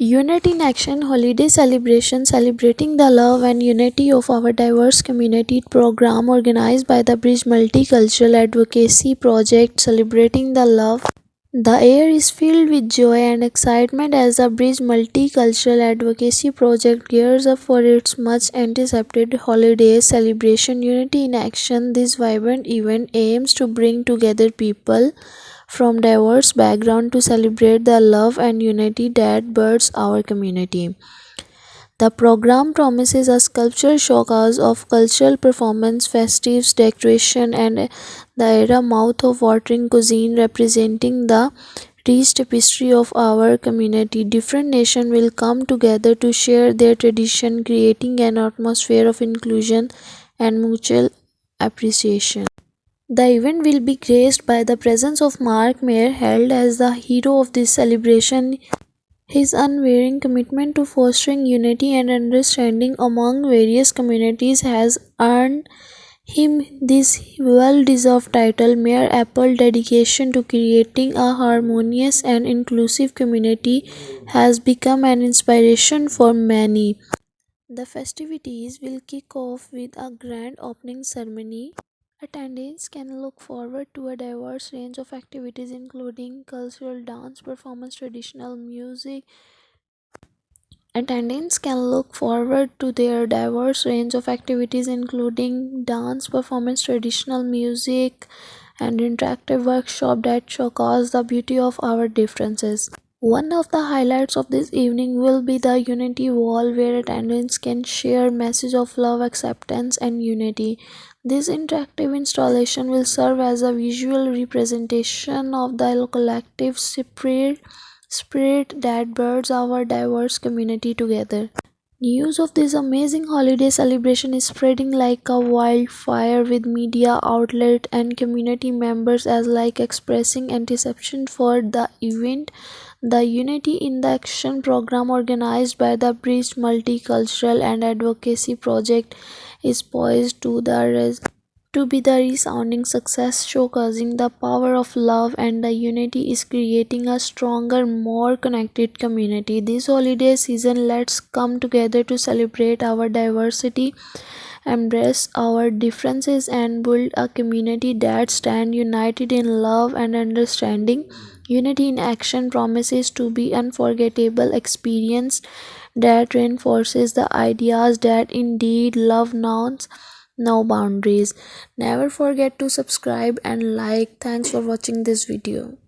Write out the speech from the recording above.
Unity in Action Holiday Celebration, celebrating the love and unity of our diverse community program organized by the Bridge Multicultural Advocacy Project, celebrating the love. The air is filled with joy and excitement as the Bridge Multicultural Advocacy Project gears up for its much anticipated holiday celebration. Unity in Action. This vibrant event aims to bring together people from diverse backgrounds to celebrate the love and unity that births our community. The program promises a sculpture showcase of cultural performance, festive decoration, and the era mouth-watering cuisine representing the rich tapestry of our community. Different nations will come together to share their tradition, creating an atmosphere of inclusion and mutual appreciation. The event will be graced by the presence of Mark Mayer, hailed as the hero of this celebration. His unwavering commitment to fostering unity and understanding among various communities has earned him this well-deserved title. Mayor Apple's dedication to creating a harmonious and inclusive community has become an inspiration for many. The festivities will kick off with a grand opening ceremony. Attendees can look forward to a diverse range of activities including cultural dance performance, traditional music. Attendants can look forward to their diverse range of activities including dance performance, traditional music, and interactive workshop that showcase the beauty of our differences. One of the highlights of this evening will be the Unity Wall where attendants can share message of love, acceptance, and unity. This interactive installation will serve as a visual representation of the collective spirit that birds our diverse community together. News of this amazing holiday celebration is spreading like a wildfire with media outlet and community members alike expressing anticipation for the event. The Unity in the Action program organized by the Bridge Multicultural and Advocacy Project is poised to be the resounding success, showcasing the power of love and the unity is creating a stronger, more connected community. This holiday season, let's come together to celebrate our diversity, embrace our differences, and build a community that stands united in love and understanding. Unity in Action promises to be unforgettable experience that reinforces the ideas that indeed love knows no boundaries. Never forget to subscribe and like. Thanks for watching this video.